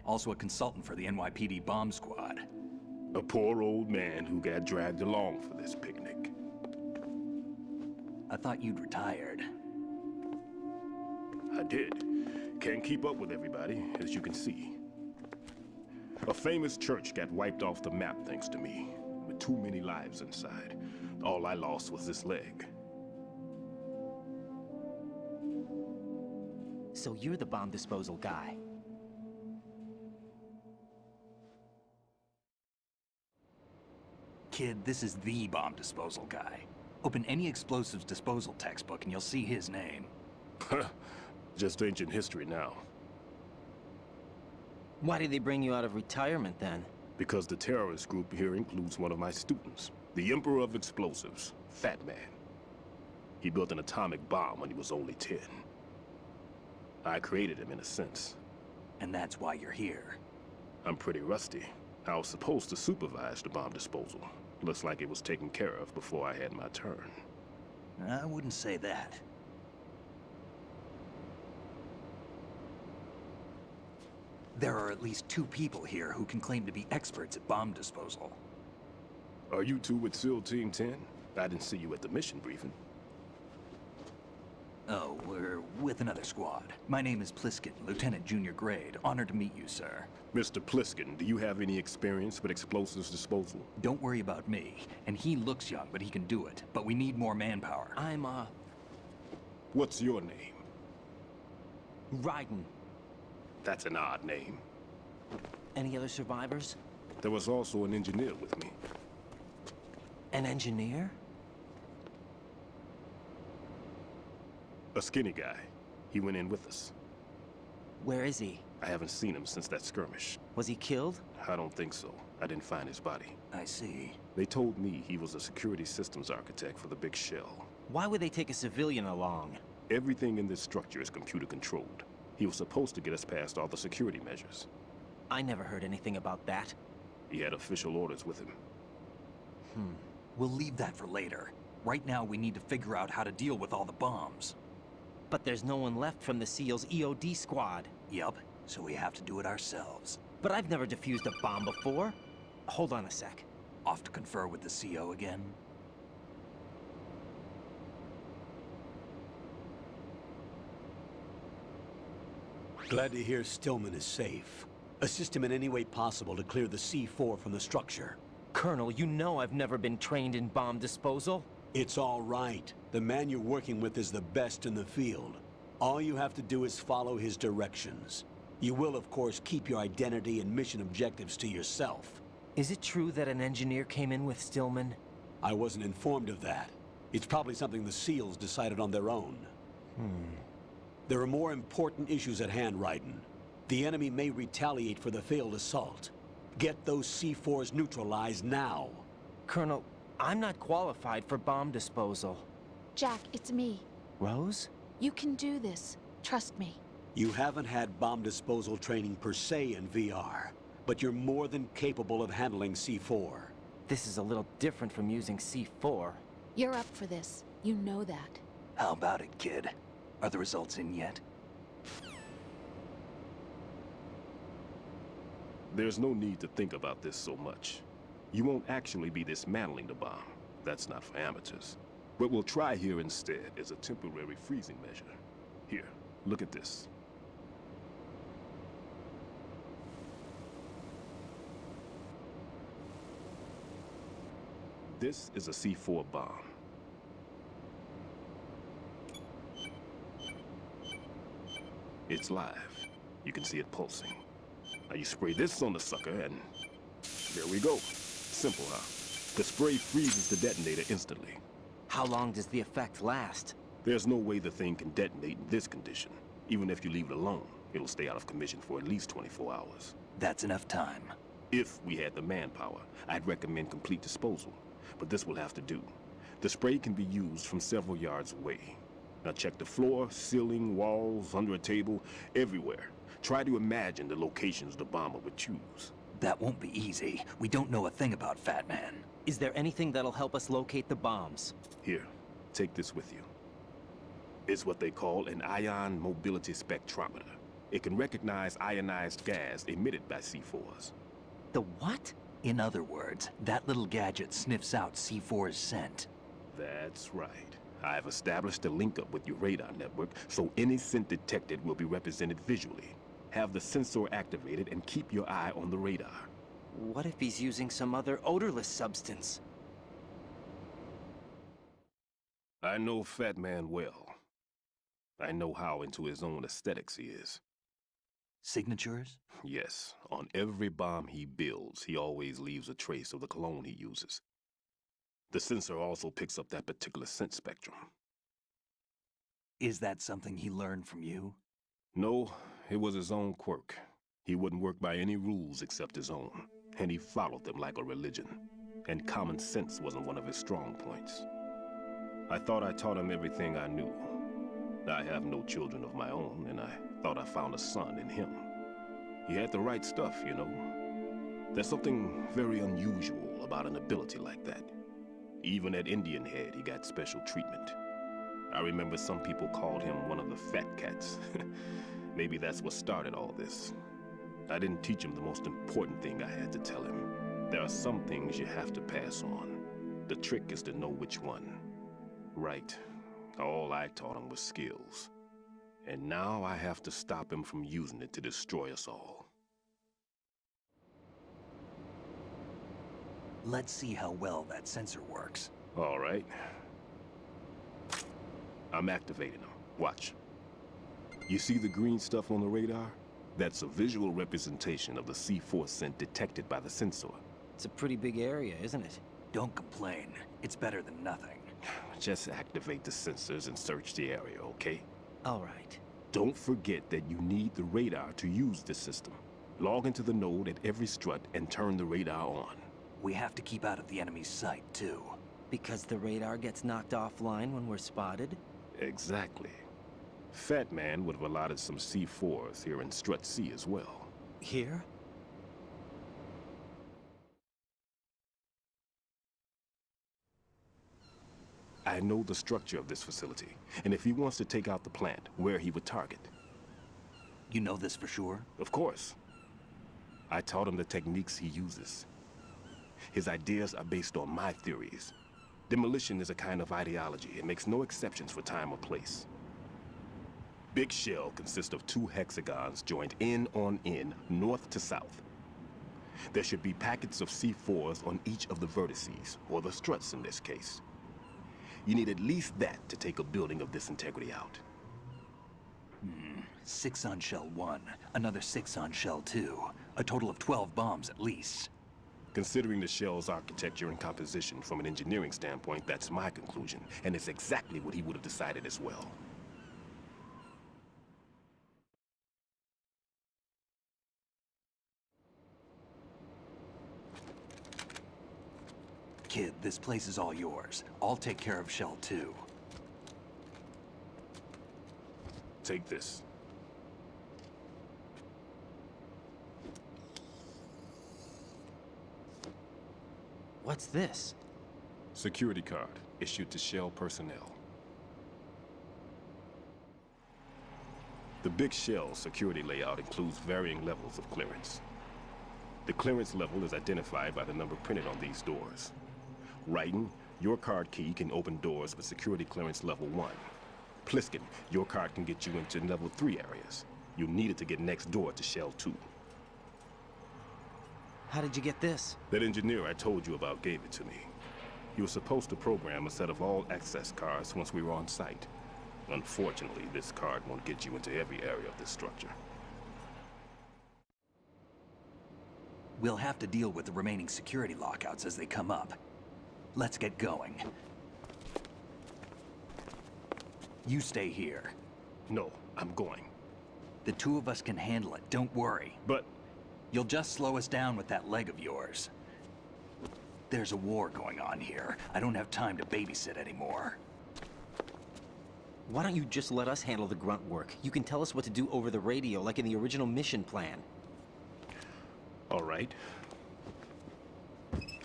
Also a consultant for the NYPD bomb squad. A poor old man who got dragged along for this picnic. I thought you'd retired. I did. Can't keep up with everybody, as you can see. A famous church got wiped off the map thanks to me, with too many lives inside. All I lost was this leg. So you're the bomb disposal guy. Kid, this is the bomb disposal guy. Open any explosives disposal textbook and you'll see his name. Just ancient history now. Why did they bring you out of retirement then? Because the terrorist group here includes one of my students, the Emperor of Explosives, Fat Man. He built an atomic bomb when he was only 10. I created him in a sense. And that's why you're here. I'm pretty rusty. I was supposed to supervise the bomb disposal. Looks like it was taken care of before I had my turn. I wouldn't say that. There are at least 2 people here who can claim to be experts at bomb disposal. Are you two with SEAL Team 10? I didn't see you at the mission briefing. Oh, we're with another squad. My name is Pliskin, Lieutenant Junior Grade. Honored to meet you, sir. Mr. Pliskin, do you have any experience with explosives disposal? Don't worry about me. And he looks young, but he can do it. But we need more manpower. I'm, What's your name? Raiden. That's an odd name. Any other survivors? There was also an engineer with me. An engineer? A skinny guy. He went in with us. Where is he? I haven't seen him since that skirmish. Was he killed? I don't think so. I didn't find his body. I see. They told me he was a security systems architect for the big shell. Why would they take a civilian along? Everything in this structure is computer controlled. He was supposed to get us past all the security measures. I never heard anything about that. He had official orders with him. We'll leave that for later. Right now, we need to figure out how to deal with all the bombs. But there's no one left from the SEAL's EOD squad. Yup, so we have to do it ourselves. But I've never defused a bomb before. Hold on a sec. Off to confer with the CO again? Glad to hear Stillman is safe. Assist him in any way possible to clear the C4 from the structure. Colonel, you know I've never been trained in bomb disposal. It's all right. The man you're working with is the best in the field. All you have to do is follow his directions. You will, of course, keep your identity and mission objectives to yourself. Is it true that an engineer came in with Stillman? I wasn't informed of that. It's probably something the SEALs decided on their own. There are more important issues at hand, Raiden. The enemy may retaliate for the failed assault. Get those C4s neutralized now. Colonel, I'm not qualified for bomb disposal. Jack, it's me. Rose? You can do this. Trust me. You haven't had bomb disposal training per se in VR, but you're more than capable of handling C4. This is a little different from using C4. You're up for this. You know that. How about it, kid? Are the results in yet? There's no need to think about this so much. You won't actually be dismantling the bomb. That's not for amateurs. What we'll try here instead is a temporary freezing measure. Here, look at this. This is a C4 bomb. It's live. You can see it pulsing. Now you spray this on the sucker and there we go. Simple, huh? The spray freezes the detonator instantly. How long does the effect last? There's no way the thing can detonate in this condition. Even if you leave it alone, it'll stay out of commission for at least 24 hours. That's enough time. If we had the manpower, I'd recommend complete disposal. But this will have to do. The spray can be used from several yards away. Now check the floor, ceiling, walls, under a table, everywhere. Try to imagine the locations the bomber would choose. That won't be easy. We don't know a thing about Fat Man. Is there anything that'll help us locate the bombs? Here, take this with you. It's what they call an ion mobility spectrometer. It can recognize ionized gas emitted by C4s. The what? In other words, that little gadget sniffs out C4's scent. That's right. I've established a link-up with your radar network, so any scent detected will be represented visually. Have the sensor activated and keep your eye on the radar. What if he's using some other odorless substance? I know Fat Man well. I know how into his own aesthetics he is. Signatures? Yes, on every bomb he builds, he always leaves a trace of the cologne he uses. The sensor also picks up that particular scent spectrum. Is that something he learned from you? No, it was his own quirk. He wouldn't work by any rules except his own, and he followed them like a religion. And common sense wasn't one of his strong points. I thought I taught him everything I knew. I have no children of my own, and I thought I found a son in him. He had the right stuff, you know. There's something very unusual about an ability like that. Even at Indian Head, he got special treatment. I remember some people called him one of the fat cats. Maybe that's what started all this. I didn't teach him the most important thing I had to tell him. There are some things you have to pass on. The trick is to know which one. Right. All I taught him was skills. And now I have to stop him from using it to destroy us all. Let's see how well that sensor works. All right. I'm activating them. Watch. You see the green stuff on the radar? That's a visual representation of the C4 scent detected by the sensor. It's a pretty big area, isn't it? Don't complain. It's better than nothing. Just activate the sensors and search the area, okay? All right. Don't forget that you need the radar to use this system. Log into the node at every strut and turn the radar on. We have to keep out of the enemy's sight, too. Because the radar gets knocked offline when we're spotted? Exactly. Fat Man would have allotted some C4s here in Strut C as well. Here? I know the structure of this facility, and if he wants to take out the plant, where he would target. You know this for sure? Of course. I taught him the techniques he uses. His ideas are based on my theories. Demolition is a kind of ideology. It makes no exceptions for time or place. Big Shell consists of 2 hexagons joined end on end, north to south. There should be packets of C4s on each of the vertices, or the struts in this case. You need at least that to take a building of this integrity out. 6 on Shell 1, another 6 on Shell 2. A total of 12 bombs at least. Considering the shell's architecture and composition from an engineering standpoint, that's my conclusion, and it's exactly what he would have decided as well. Kid, this place is all yours. I'll take care of Shell 2. Take this. What's this? Security card, issued to Shell personnel. The Big Shell security layout includes varying levels of clearance. The clearance level is identified by the number printed on these doors. Writing, your card key can open doors with security clearance level 1. Pliskin, your card can get you into level 3 areas. You'll need it to get next door to Shell 2. How did you get this? That engineer I told you about gave it to me. He was supposed to program a set of all access cards once we were on site. Unfortunately, this card won't get you into every area of this structure. We'll have to deal with the remaining security lockouts as they come up. Let's get going. You stay here. No, I'm going. The 2 of us can handle it, don't worry. But You'll just slow us down with that leg of yours. There's a war going on here. I don't have time to babysit anymore. Why don't you just let us handle the grunt work? You can tell us what to do over the radio, like in the original mission plan. all right.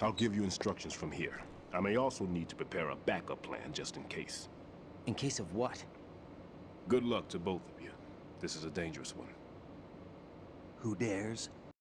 I'll give you instructions from here. I may also need to prepare a backup plan just in case. In case of what? Good luck to both of you. This is a dangerous one. Who dares?